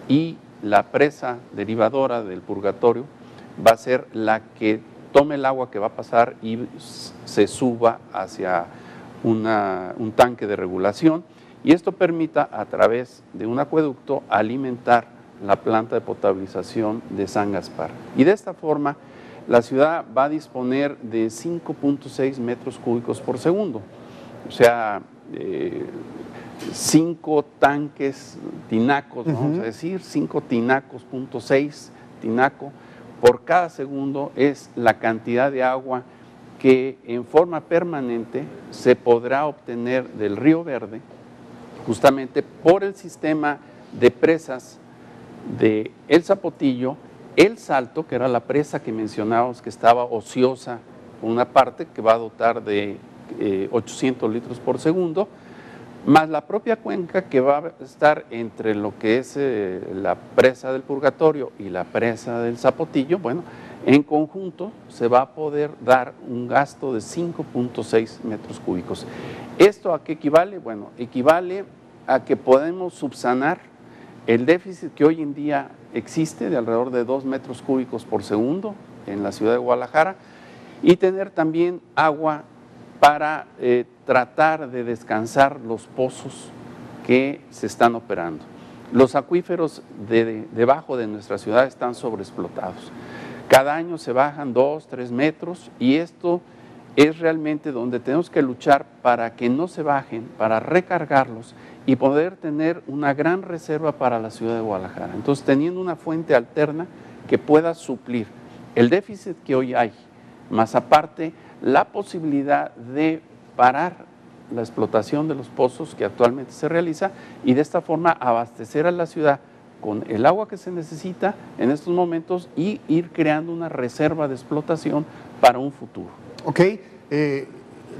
y la presa derivadora del Purgatorio va a ser la que tome el agua que va a pasar y se suba hacia un tanque de regulación, y esto permita a través de un acueducto alimentar la planta de potabilización de San Gaspar. Y de esta forma la ciudad va a disponer de 5.6 metros cúbicos por segundo, o sea, 5 tanques tinacos, vamos a decir, 5 tinacos, .6 tinaco por cada segundo es la cantidad de agua que en forma permanente se podrá obtener del Río Verde, justamente por el sistema de presas de El Zapotillo, El Salto, que era la presa que mencionábamos que estaba ociosa, una parte que va a dotar de 800 litros por segundo, más la propia cuenca que va a estar entre lo que es la presa del Purgatorio y la presa del Zapotillo. Bueno, en conjunto se va a poder dar un gasto de 5.6 metros cúbicos. ¿Esto a qué equivale? Bueno, equivale a que podemos subsanar el déficit que hoy en día existe de alrededor de 2 metros cúbicos por segundo en la ciudad de Guadalajara, y tener también agua para tratar de descansar los pozos que se están operando. Los acuíferos debajo de nuestra ciudad están sobreexplotados. Cada año se bajan 2, 3 metros, y esto es realmente donde tenemos que luchar para que no se bajen, para recargarlos y poder tener una gran reserva para la ciudad de Guadalajara. Entonces, teniendo una fuente alterna que pueda suplir el déficit que hoy hay, más aparte la posibilidad de parar la explotación de los pozos que actualmente se realiza, y de esta forma abastecer a la ciudad con el agua que se necesita en estos momentos y ir creando una reserva de explotación para un futuro. Ok,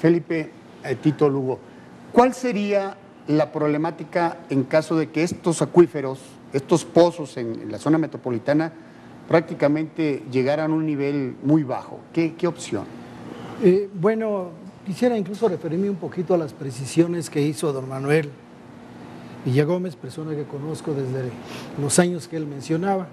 Felipe, Tito Lugo, ¿cuál sería la problemática en caso de que estos acuíferos, estos pozos en la zona metropolitana prácticamente llegaran a un nivel muy bajo? ¿Qué opción? Bueno, quisiera incluso referirme un poquito a las precisiones que hizo don Manuel Villagómez, persona que conozco desde los años que él mencionaba.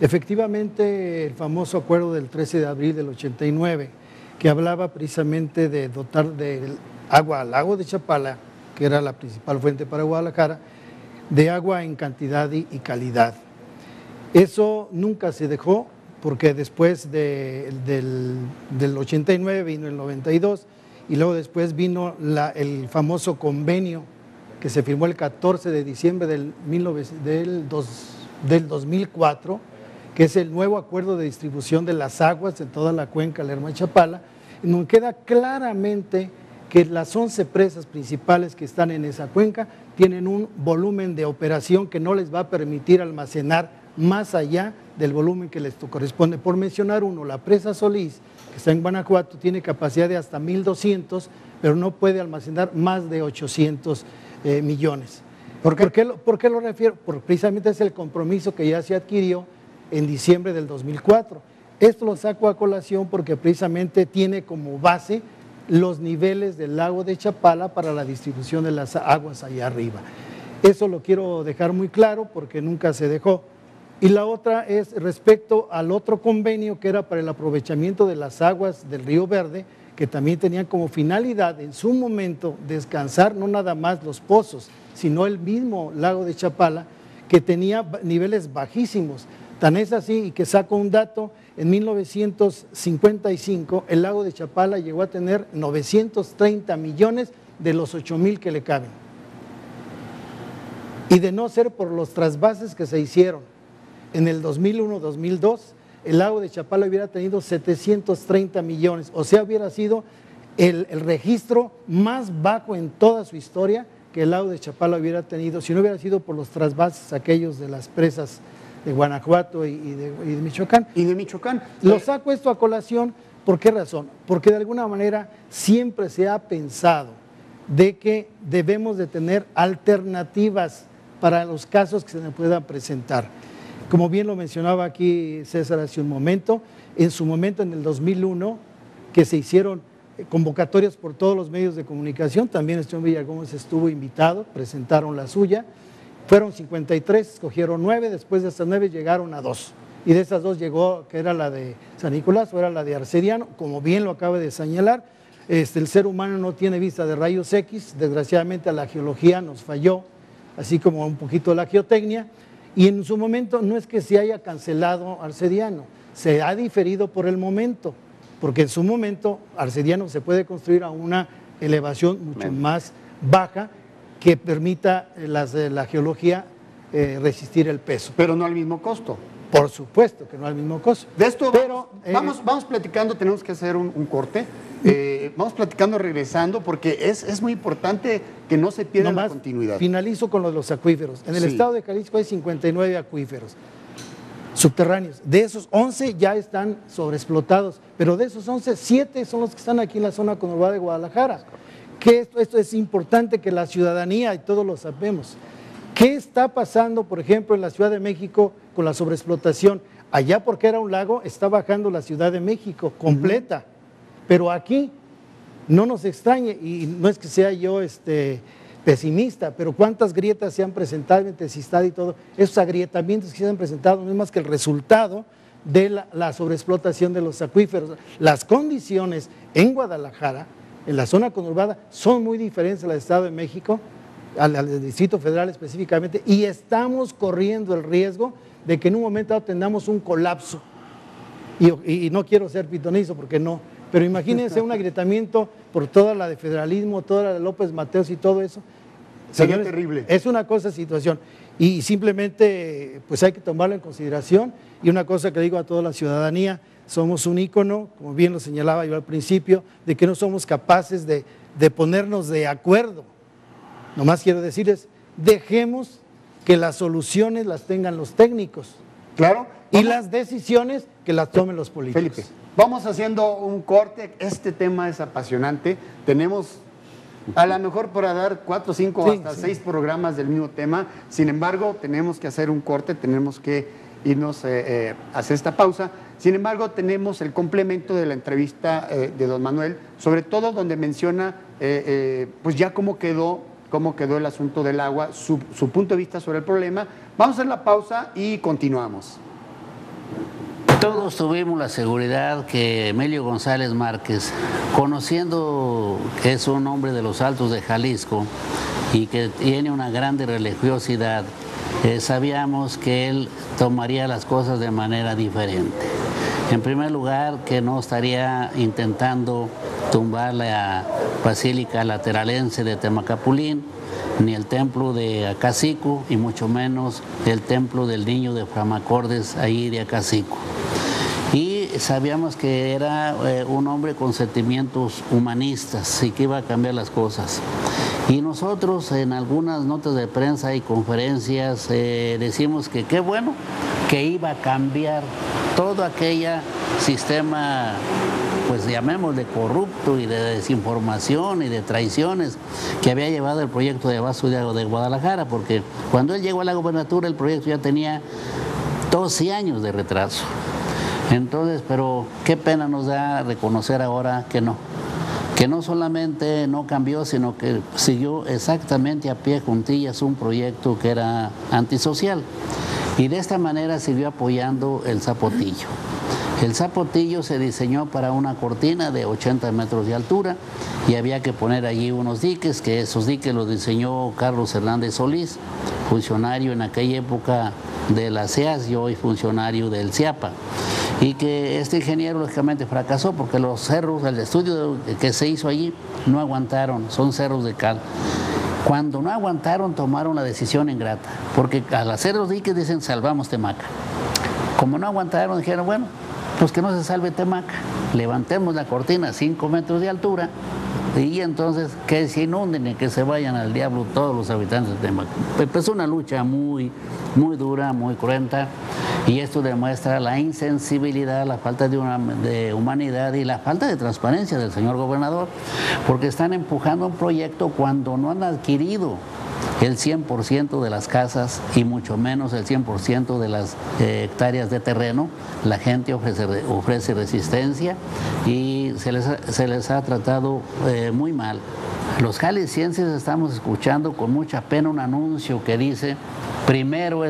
Efectivamente, el famoso acuerdo del 13 de abril del 89, que hablaba precisamente de dotar de agua al lago de Chapala, que era la principal fuente para Guadalajara, de agua en cantidad y calidad. Eso nunca se dejó, porque después del 89 vino el 92, y luego después vino el famoso convenio que se firmó el 14 de diciembre del 2004, que es el nuevo acuerdo de distribución de las aguas en toda la cuenca Lerma-Chapala, en donde queda claramente que las 11 presas principales que están en esa cuenca tienen un volumen de operación que no les va a permitir almacenar más allá del volumen que les corresponde. Por mencionar uno, la presa Solís, que está en Guanajuato, tiene capacidad de hasta 1,200, pero no puede almacenar más de 800 millones. ¿Por qué lo refiero? Porque precisamente es el compromiso que ya se adquirió en diciembre del 2004. Esto lo saco a colación porque precisamente tiene como base los niveles del lago de Chapala para la distribución de las aguas allá arriba. Eso lo quiero dejar muy claro porque nunca se dejó. Y la otra es respecto al otro convenio que era para el aprovechamiento de las aguas del Río Verde, que también tenían como finalidad en su momento descansar no nada más los pozos, sino el mismo lago de Chapala, que tenía niveles bajísimos. Tan es así, y que saco un dato, en 1955 el lago de Chapala llegó a tener 930 millones de los 8,000 que le caben. Y de no ser por los trasvases que se hicieron en el 2001-2002, el lago de Chapala hubiera tenido 730 millones, o sea, hubiera sido el registro más bajo en toda su historia que el lago de Chapala hubiera tenido, si no hubiera sido por los trasvases aquellos de las presas de Guanajuato y de Michoacán. Y de Michoacán. Lo saco esto a colación, ¿por qué razón? Porque de alguna manera siempre se ha pensado de que debemos de tener alternativas para los casos que se nos puedan presentar. Como bien lo mencionaba aquí César hace un momento, en su momento en el 2001, que se hicieron convocatorias por todos los medios de comunicación, también el señor Villagómez estuvo invitado, presentaron la suya, fueron 53, escogieron 9, después de esas 9 llegaron a 2. Y de esas 2 llegó, que era la de San Nicolás, o era la de Arcediano, como bien lo acaba de señalar. El ser humano no tiene vista de rayos X, desgraciadamente la geología nos falló, así como un poquito la geotecnia, y en su momento no es que se haya cancelado Arcediano, se ha diferido por el momento, porque en su momento Arcediano se puede construir a una elevación mucho más baja que permita la geología resistir el peso. Pero no al mismo costo. Por supuesto que no al mismo costo. De esto pero, vamos platicando, tenemos que hacer un corte. Vamos platicando regresando porque es muy importante que no se pierda la continuidad. Finalizo con los acuíferos. En el estado de Jalisco hay 59 acuíferos subterráneos. De esos 11 ya están sobreexplotados, pero de esos 11, 7 son los que están aquí en la zona conurbada de Guadalajara. Que esto es importante que la ciudadanía y todos lo sabemos. ¿Qué está pasando, por ejemplo, en la Ciudad de México con la sobreexplotación? Allá, porque era un lago, está bajando la Ciudad de México completa. Pero aquí no nos extrañe, y no es que sea yo pesimista, pero cuántas grietas se han presentado en Tesistad y todo, esos agrietamientos que se han presentado no es más que el resultado de la sobreexplotación de los acuíferos. Las condiciones en Guadalajara, en la zona conurbada, son muy diferentes al Estado de México, al Distrito Federal específicamente, y estamos corriendo el riesgo de que en un momento dado tengamos un colapso. Y no quiero ser pitonizo porque no, pero imagínense un agrietamiento por toda la de federalismo, toda la de López Mateos y todo eso. Sería Señores, terrible. Es una cosa, situación, y simplemente pues hay que tomarlo en consideración. Y una cosa que digo a toda la ciudadanía, somos un ícono, como bien lo señalaba yo al principio, de que no somos capaces de ponernos de acuerdo. Nomás quiero decirles, dejemos que las soluciones las tengan los técnicos. Claro. Y las decisiones que las tomen los políticos. Felipe, vamos haciendo un corte. Este tema es apasionante. Tenemos a lo mejor para dar 4, 5, hasta 6 programas del mismo tema. Sin embargo, tenemos que hacer un corte, tenemos que irnos a hacer esta pausa. Sin embargo, tenemos el complemento de la entrevista de don Manuel, sobre todo donde menciona pues ya cómo quedó el asunto del agua, su punto de vista sobre el problema. Vamos a hacer la pausa y continuamos. Todos tuvimos la seguridad que Emilio González Márquez, conociendo que es un hombre de los Altos de Jalisco y que tiene una grande religiosidad, sabíamos que él tomaría las cosas de manera diferente. En primer lugar, que no estaría intentando tumbar la Basílica Lateralense de Temacapulín, ni el templo de Acacico, y mucho menos el templo del Niño de Framacordes, ahí de Acacico. Y sabíamos que era un hombre con sentimientos humanistas y que iba a cambiar las cosas. Y nosotros en algunas notas de prensa y conferencias decimos que qué bueno que iba a cambiar todo aquel sistema, pues llamémosle corrupto y de desinformación y de traiciones que había llevado el proyecto de vaso de agua de Guadalajara, porque cuando él llegó a la gobernatura el proyecto ya tenía 12 años de retraso. Entonces, pero qué pena nos da reconocer ahora que no solamente no cambió, sino que siguió exactamente a pie juntillas un proyecto que era antisocial. Y de esta manera siguió apoyando el Zapotillo. El Zapotillo se diseñó para una cortina de 80 metros de altura y había que poner allí unos diques, que esos diques los diseñó Carlos Hernández Solís, funcionario en aquella época de la CEAS y hoy funcionario del CIAPA. Y que este ingeniero lógicamente fracasó porque los cerros, el estudio que se hizo allí, no aguantaron, son cerros de cal. Cuando no aguantaron, tomaron la decisión ingrata, porque al hacer los diques dicen salvamos Temaca. Como no aguantaron, dijeron bueno, pues que no se salve Temaca, levantemos la cortina a 5 metros de altura y entonces que se inunden y que se vayan al diablo todos los habitantes de Temaca. Pues una lucha muy dura, muy cruenta, y esto demuestra la insensibilidad, la falta de humanidad y la falta de transparencia del señor gobernador, porque están empujando un proyecto cuando no han adquirido el 100% de las casas y mucho menos el 100% de las hectáreas de terreno. La gente ofrece resistencia y se les ha tratado muy mal. Los jaliscienses estamos escuchando con mucha pena un anuncio que dice, primero es